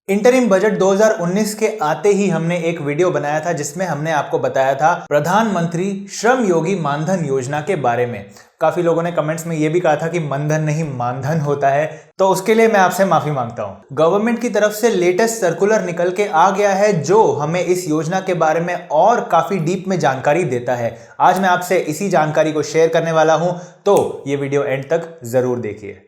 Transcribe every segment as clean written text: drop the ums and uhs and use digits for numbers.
Interim budget 2019 के आते ही हमने एक वीडियो बनाया था जिसमें हमने आपको बताया था प्रधानमंत्री श्रम योगी मानधन योजना के बारे में। काफी लोगों ने कमेंट्स में यह भी कहा था कि मनधन नहीं मानधन होता है, तो उसके लिए मैं आपसे माफी मांगता हूं। गवर्नमेंट की तरफ से लेटेस्ट सर्कुलर निकल के आ गया है जो हमें इस योजना के बारे में और काफी डीप में जानकारी देता है। आज मैं आपसे इसी जानकारी को शेयर करने वाला हूं, तो ये वीडियो एंड तक जरूर देखिए।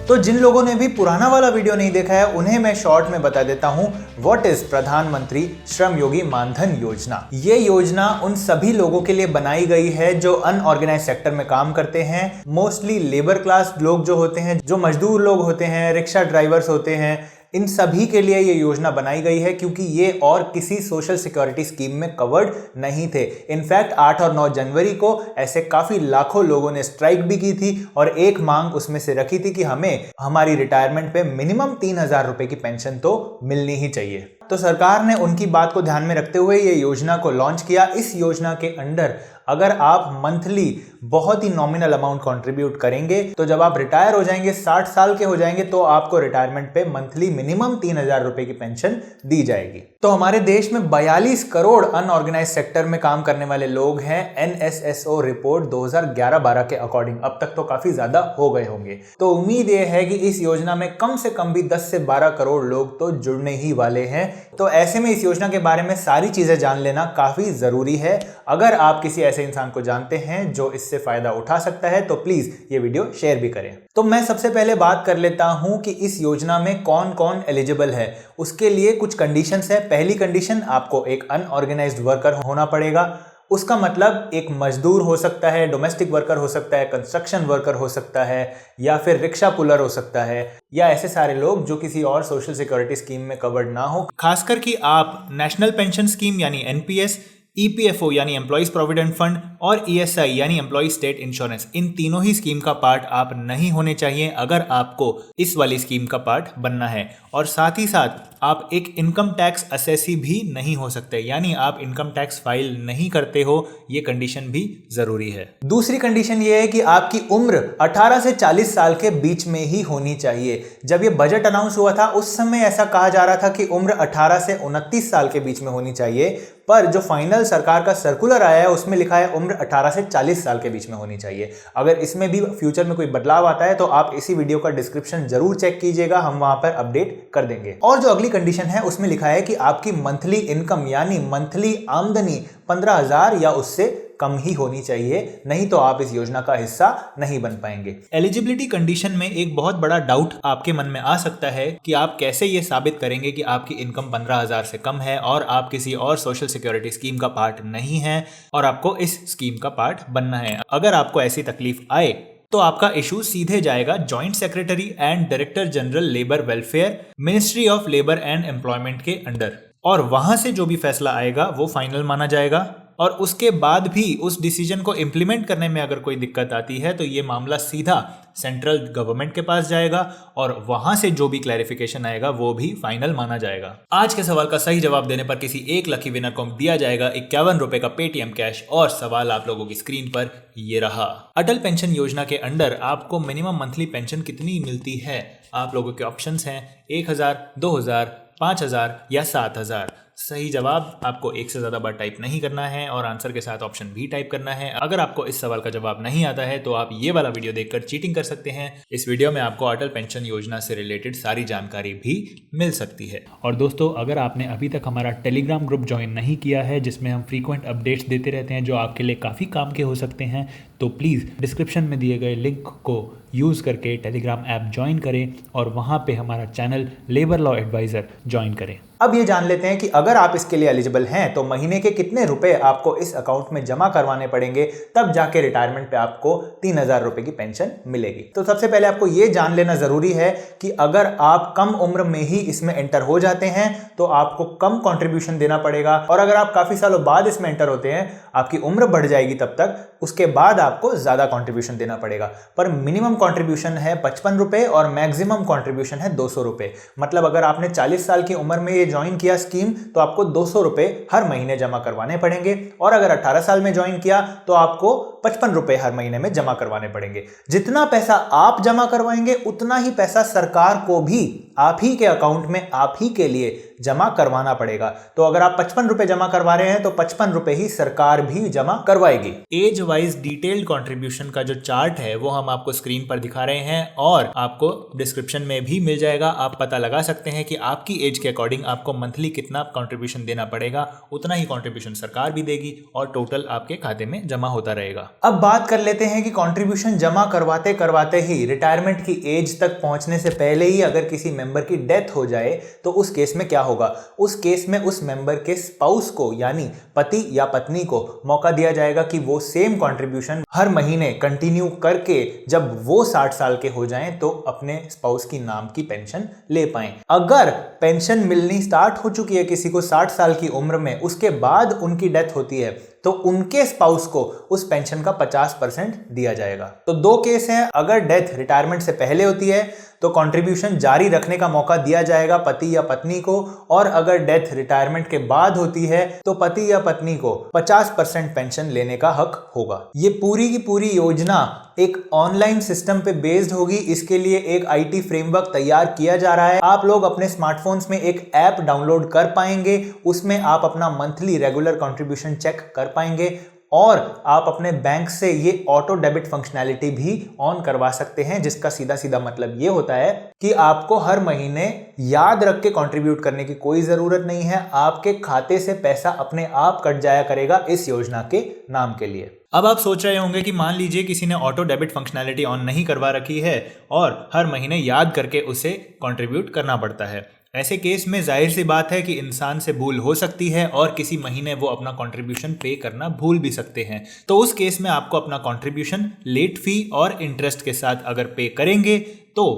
तो जिन लोगों ने भी पुराना वाला वीडियो नहीं देखा है उन्हें मैं शॉर्ट में बता देता हूं व्हाट इज प्रधानमंत्री श्रम योगी मानधन योजना। ये योजना उन सभी लोगों के लिए बनाई गई है जो अनऑर्गेनाइज सेक्टर में काम करते हैं, मोस्टली लेबर क्लास लोग जो होते हैं, जो मजदूर लोग होते हैं, रिक्शा ड्राइवर्स होते हैं, इन सभी के लिए ये योजना बनाई गई है क्योंकि ये और किसी सोशल सिक्योरिटी स्कीम में कवर्ड नहीं थे। इनफैक्ट 8 और 9 जनवरी को ऐसे काफी लाखों लोगों ने स्ट्राइक भी की थी और एक मांग उसमें से रखी थी कि हमें हमारी रिटायरमेंट पे मिनिमम 3,000 रुपए की पेंशन तो मिलनी ही चाहिए। तो सरकार ने उनकी बात को ध्यान में रखते हुए ये योजना को लॉन्च किया। इस योजना के अंडर अगर आप मंथली बहुत ही नॉमिनल अमाउंट कंट्रीब्यूट करेंगे तो जब आप रिटायर हो जाएंगे, 60 साल के हो जाएंगे, तो आपको रिटायरमेंट पे मंथली मिनिमम 3,000 रुपए की पेंशन दी जाएगी। तो हमारे देश में 42 करोड़ अनऑर्गेनाइज सेक्टर में काम करने वाले लोग हैं। NSSO रिपोर्ट 2011-12 के अकॉर्डिंग। अब तक तो काफी ज्यादा हो गए होंगे। तो उम्मीद यह है कि इस योजना में कम से कम भी 10 से 12 करोड़ लोग तो जुड़ने ही वाले हैं। तो ऐसे में इस योजना के बारे में सारी चीजें जान लेना काफी जरूरी है। अगर आप किसी ऐसे इंसान को जानते हैं जो इससे फायदा उठा सकता है तो प्लीज ये वीडियो शेयर भी करें। तो मैं सबसे पहले बात कर लेता हूं कि इस योजना में कौन कौन एलिजिबल है। उसके लिए कुछ कंडीशंस है। पहली कंडीशन, आपको एक अनऑर्गेनाइज्ड वर्कर होना पड़ेगा। उसका मतलब एक मजदूर हो सकता है, डोमेस्टिक वर्कर हो सकता है, कंस्ट्रक्शन वर्कर हो सकता है, या फिर रिक्शा पुलर हो सकता है, या ऐसे सारे लोग जो किसी और सोशल सिक्योरिटी स्कीम में कवर्ड ना हो। खासकर कि आप नेशनल पेंशन स्कीम यानी NPS, EPFO यानी एम्प्लॉइज प्रोविडेंट फंड और ESI यानी एम्प्लॉय स्टेट इंश्योरेंस, इन तीनों ही स्कीम का पार्ट आप नहीं होने चाहिए अगर आपको इस वाली स्कीम का पार्ट बनना है। और साथ ही साथ आप एक इनकम टैक्स असेसी भी नहीं हो सकते, यानी आप इनकम टैक्स फाइल नहीं करते हो। ये कंडीशन भी जरूरी है। दूसरी कंडीशन ये है कि आपकी उम्र 18 से 40 साल के बीच में ही होनी चाहिए। जब ये बजट अनाउंस हुआ था उस समय ऐसा कहा जा रहा था कि उम्र 18 से 29 साल के बीच में होनी चाहिए, पर जो फाइनल सरकार का सर्कुलर आया है उसमें लिखा है उम्र 18 से 40 साल के बीच में होनी चाहिए। अगर इसमें भी फ्यूचर में कोई बदलाव आता है तो आप इसी वीडियो का डिस्क्रिप्शन जरूर चेक कीजिएगा, हम वहां पर अपडेट कर देंगे। और जो अगली कंडीशन है उसमें लिखा है कि आपकी मंथली इनकम यानी मंथली आमदनी 15,000 या उससे कम ही होनी चाहिए, नहीं तो आप इस योजना का हिस्सा नहीं बन पाएंगे। एलिजिबिलिटी कंडीशन में एक बहुत बड़ा डाउट आपके मन में आ सकता है कि आप कैसे ये साबित करेंगे कि आपकी इनकम 15,000 से कम है और आप किसी और सोशल सिक्योरिटी स्कीम का पार्ट नहीं है और आपको इस स्कीम का पार्ट बनना है। अगर आपको ऐसी तकलीफ आए तो आपका इशू सीधे जाएगा joint secretary and director general labour welfare, ministry of labour and employment के अंडर, और वहां से जो भी फैसला आएगा वो फाइनल माना जाएगा। और उसके बाद भी उस डिसीजन को इम्प्लीमेंट करने में अगर कोई दिक्कत आती है तो ये मामला सीधा सेंट्रल गवर्नमेंट के पास जाएगा और वहां से जो भी क्लैरिफिकेशन आएगा वो भी फाइनल माना जाएगा। आज के सवाल का सही जवाब देने पर किसी एक लकी विनर को दिया जाएगा 51 रुपए का पेटीएम कैश। और सवाल आप लोगों की स्क्रीन पर ये रहा। अटल पेंशन योजना के अंडर आपको मिनिमम मंथली पेंशन कितनी मिलती है? आप लोगों के ऑप्शंस हैं 1,000, 2,000, 5,000 या 7,000। सही जवाब आपको एक से ज्यादा बार टाइप नहीं करना है और आंसर के साथ ऑप्शन भी टाइप करना है। अगर आपको इस सवाल का जवाब नहीं आता है तो आप ये वाला वीडियो देखकर चीटिंग कर सकते हैं। इस वीडियो में आपको अटल पेंशन योजना से रिलेटेड सारी जानकारी भी मिल सकती है। और दोस्तों, अगर आपने अभी तक हमारा टेलीग्राम ग्रुप ज्वाइन नहीं किया है जिसमें हम फ्रीक्वेंट अपडेट्स देते रहते हैं जो आपके लिए काफ़ी काम के हो सकते हैं, तो प्लीज़ डिस्क्रिप्शन में दिए गए लिंक को यूज़ करके टेलीग्राम ऐप ज्वाइन करें और वहाँ पे हमारा channel labour law adviser join करें। अब ये जान लेते हैं कि अगर आप इसके लिए एलिजिबल हैं तो महीने के कितने रुपए आपको इस अकाउंट में जमा करवाने पड़ेंगे, तब जाके रिटायरमेंट पे आपको 3,000 रुपए की पेंशन मिलेगी। तो सबसे पहले आपको ये जान लेना जरूरी है कि अगर आप कम उम्र में ही इसमें एंटर हो जाते हैं तो आपको कम कंट्रीब्यूशन देना पड़ेगा, और अगर आप काफी सालों बाद इसमें एंटर होते हैं, आपकी उम्र बढ़ जाएगी तब तक, उसके बाद आपको ज्यादा कंट्रीब्यूशन देना पड़ेगा। पर मिनिमम कंट्रीब्यूशन है 55 रुपए और मैक्सिमम कंट्रीब्यूशन है 200 रुपए। मतलब अगर आपने 40 साल की उम्र में ये ज्वाइन किया स्कीम तो आपको 200 रुपए हर महीने जमा करवाने पड़ेंगे, और अगर 18 साल में ज्वाइन किया तो आपको 55 रुपए हर महीने में जमा करवाने पड़ेंगे। जितना पैसा आप जमा करवाएंगे उतना ही पैसा सरकार को भी आप ही के अकाउंट में आप ही के लिए जमा करवाना पड़ेगा। तो अगर आप 55 रुपए जमा करवा रहे हैं तो 55 रुपए ही सरकार भी जमा करवाएगी। एज वाइज डिटेल्ड कंट्रीब्यूशन का जो चार्ट है वो हम आपको स्क्रीन पर दिखा रहे हैं और आपको डिस्क्रिप्शन में भी मिल जाएगा। आप पता लगा सकते हैं कि आपकी एज के अकॉर्डिंग आपको मंथली कितना कंट्रीब्यूशन देना पड़ेगा, उतना ही कंट्रीब्यूशन सरकार भी देगी और टोटल आपके खाते में जमा होता रहेगा। अब बात कर लेते हैं कि कंट्रीब्यूशन जमा करवाते करवाते ही रिटायरमेंट की एज तक पहुंचने से पहले ही अगर किसी मेंबर की डेथ हो जाए तो उस केस में क्या होगा। उस केस में उस मेंबर के स्पाउस को यानी पति या पत्नी को मौका दिया जाएगा कि वो सेम कंट्रीब्यूशन हर महीने कंटिन्यू करके जब वो 60 साल के हो जाएं तो अपने स्पाउस की नाम की पेंशन ले पाएं। अगर पेंशन मिलनी स्टार्ट हो चुकी है किसी को 60 साल की उम्र में, उसके बाद उनकी डेथ होती है तो उनके स्पाउस को उस पेंशन का 50% दिया जाएगा। तो दो केस हैं, अगर डेथ रिटायरमेंट से पहले होती है तो कंट्रीब्यूशन जारी रखने का मौका दिया जाएगा पति या पत्नी को, और अगर डेथ रिटायरमेंट के बाद होती है तो पति या पत्नी को 50% पेंशन लेने का हक होगा। ये पूरी की पूरी योजना एक ऑनलाइन सिस्टम पे बेस्ड होगी। इसके लिए एक आईटी फ्रेमवर्क तैयार किया जा रहा है। आप लोग अपने स्मार्टफोन्स में एक ऐप डाउनलोड कर पाएंगे, उसमें आप अपना मंथली रेगुलर कंट्रीब्यूशन चेक कर पाएंगे और आप अपने बैंक से ये ऑटो डेबिट फंक्शनैलिटी भी ऑन करवा सकते हैं, जिसका सीधा सीधा मतलब ये होता है कि आपको हर महीने याद रख के कंट्रीब्यूट करने की कोई जरूरत नहीं है। आपके खाते से पैसा अपने आप कट जाया करेगा इस योजना के नाम के लिए। अब आप सोच रहे होंगे कि मान लीजिए किसी ने ऑटो डेबिट फंक्शनैलिटी ऑन नहीं करवा रखी है और हर महीने याद करके उसे कंट्रीब्यूट करना पड़ता है। ऐसे केस में जाहिर सी बात है कि इंसान से भूल हो सकती है और किसी महीने वो अपना कंट्रीब्यूशन पे करना भूल भी सकते हैं। तो उस केस में आपको अपना कंट्रीब्यूशन लेट फी और इंटरेस्ट के साथ अगर पे करेंगे तो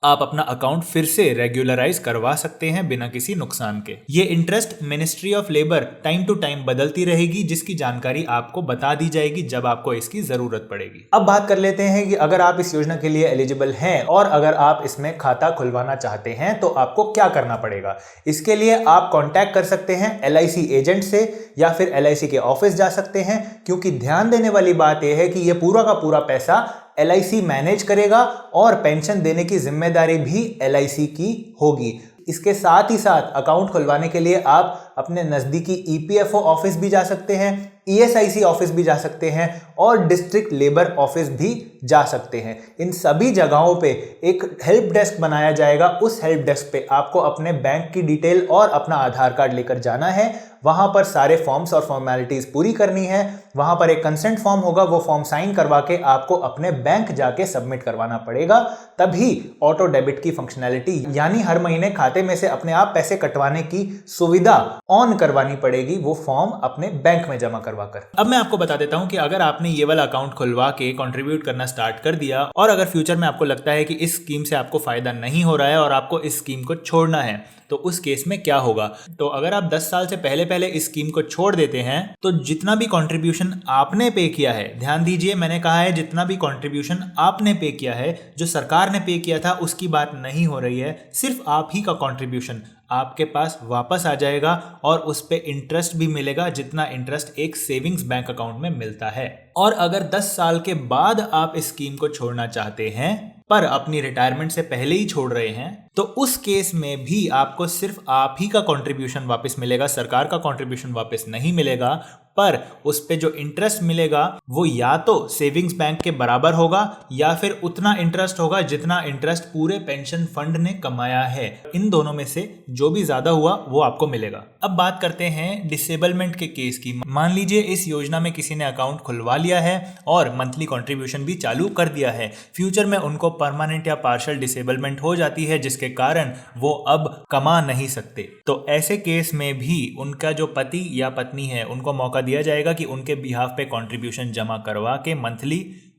आप अपना अकाउंट फिर से रेगुलराइज करवा सकते हैं बिना किसी नुकसान के। ये interest ministry of labour time to time बदलती रहेगी, जिसकी जानकारी आपको बता दी जाएगी जब आपको इसकी जरूरत पड़ेगी। अब बात कर लेते हैं कि अगर आप इस योजना के लिए एलिजिबल हैं और अगर आप इसमें खाता खुलवाना चाहते हैं तो आपको क्या करना पड़ेगा। इसके लिए आप कॉन्टैक्ट कर सकते हैं LIC एजेंट से या फिर LIC के ऑफिस जा सकते हैं, क्योंकि ध्यान देने वाली बात यह है कि यह पूरा का पूरा पैसा LIC मैनेज करेगा और पेंशन देने की जिम्मेदारी भी LIC की होगी। इसके साथ ही साथ अकाउंट खुलवाने के लिए आप अपने नज़दीकी EPFO ऑफिस भी जा सकते हैं, ESIC ऑफिस भी जा सकते हैं और डिस्ट्रिक्ट लेबर ऑफिस भी जा सकते हैं। इन सभी जगहों पे एक हेल्प डेस्क बनाया जाएगा। उस हेल्प डेस्क पे आपको अपने बैंक की डिटेल और अपना आधार कार्ड लेकर जाना है। वहां पर सारे फॉर्म्स और फॉर्मेलिटीज पूरी करनी है। वहां पर एक कंसेंट फॉर्म होगा, वो फॉर्म साइन करवा के आपको अपने बैंक जाके सबमिट करवाना पड़ेगा। तभी ऑटो डेबिट की फंक्शनैलिटी यानी हर महीने खाते में से अपने आप पैसे कटवाने की सुविधा ऑन करवानी पड़ेगी, वो फॉर्म अपने बैंक में जमा करवाकर। अब मैं आपको बता देता हूं कि अगर आपने ये वाला अकाउंट खुलवा के कंट्रीब्यूट करना स्टार्ट कर दिया और अगर फ्यूचर में आपको लगता है कि इस स्कीम से आपको फायदा नहीं हो रहा है और आपको इस स्कीम को छोड़ना है, तो उस केस में क्या होगा। तो अगर आप 10 साल से पहले इस स्कीम को छोड़ देते हैं तो जितना भी कंट्रीब्यूशन आपने पे किया है, ध्यान दीजिए मैंने कहा है जितना भी कंट्रीब्यूशन आपने पे किया है, जो सरकार ने पे किया था उसकी बात नहीं हो रही है। सिर्फ आप ही का कंट्रीब्यूशन आपके पास वापस आ जाएगा और उस पे इंटरेस्ट भी मिलेगा, जितना इंटरेस्ट एक सेविंग्स बैंक अकाउंट में मिलता है। और अगर 10 साल के बाद आप इस स्कीम को छोड़ना चाहते हैं पर अपनी रिटायरमेंट से पहले ही छोड़ रहे हैं, तो उस केस में भी आपको सिर्फ आप ही का कंट्रीब्यूशन वापस मिलेगा, सरकार का कंट्रीब्यूशन वापस नहीं मिलेगा। पर उस पे जो इंटरेस्ट मिलेगा वो या तो सेविंग्स बैंक के बराबर होगा या फिर उतना इंटरेस्ट होगा जितना इंटरेस्ट पूरे पेंशन फंड ने कमाया है। इन दोनों में से जो भी ज्यादा हुआ वो आपको मिलेगा। अब बात करते हैं डिसेबलमेंट के केस की। मान लीजिए इस योजना में किसी ने अकाउंट खुलवा लिया है और मंथली कंट्रीब्यूशन भी चालू कर दिया है। फ्यूचर में उनको परमानेंट या पार्शियल डिसेबलमेंट हो जाती है, जिसके कारण वो अब कमा नहीं सकते। तो ऐसे केस में भी उनका जो पति या पत्नी है उनको मौका दिया जाएगा कि उनके बिहाफ पे कंट्रीब्यूशन जमा करवा के मंथली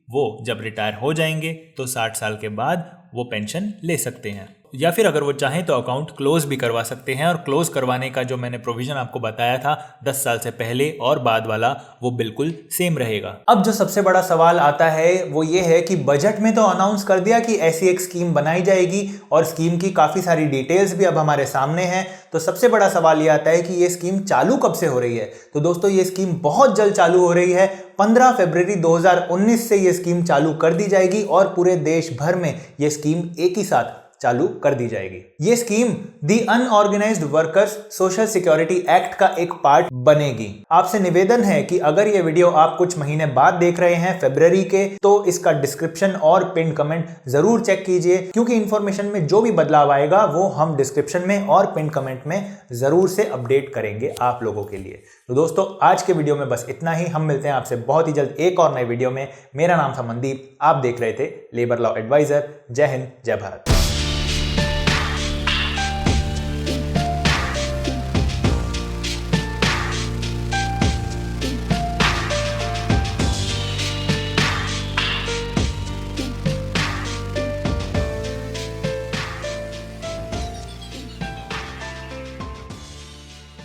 वो जब रिटायर हो जाएंगे तो 60 साल के बाद वो पेंशन ले सकते हैं। या फिर अगर वो चाहें तो अकाउंट क्लोज भी करवा सकते हैं। और क्लोज करवाने का जो मैंने प्रोविजन आपको बताया था 10 साल से पहले और बाद वाला, वो बिल्कुल सेम रहेगा। अब जो सबसे बड़ा सवाल आता है वो ये है कि बजट में तो अनाउंस कर दिया कि ऐसी एक स्कीम बनाई जाएगी और स्कीम की काफी सारी डिटेल्स भी अब हमारे सामने हैं। तो सबसे बड़ा सवाल ये आता है कि ये स्कीम चालू कब से हो रही है। तो दोस्तों ये स्कीम बहुत जल्द चालू हो रही है। 15 फरवरी 2019 से ये स्कीम चालू कर दी जाएगी और पूरे देश भर में ये स्कीम एक ही साथ चालू कर दी जाएगी। ये scheme the unorganised workers social security act का एक पार्ट बनेगी। आपसे निवेदन है कि अगर ये वीडियो आप कुछ महीने बाद देख रहे हैं फरवरी के, तो इसका डिस्क्रिप्शन और पिन कमेंट जरूर चेक कीजिए, क्योंकि इंफॉर्मेशन में जो भी बदलाव आएगा वो हम डिस्क्रिप्शन में और पिन कमेंट में जरूर से अपडेट करेंगे आप लोगों के लिए। तो दोस्तों आज के वीडियो में बस इतना ही। हम मिलते हैं आपसे बहुत ही जल्द एक और नए वीडियो में। मेरा नाम था मनदीप, आप देख रहे थे लेबर लॉ एडवाइजर। जय हिंद, जय भारत।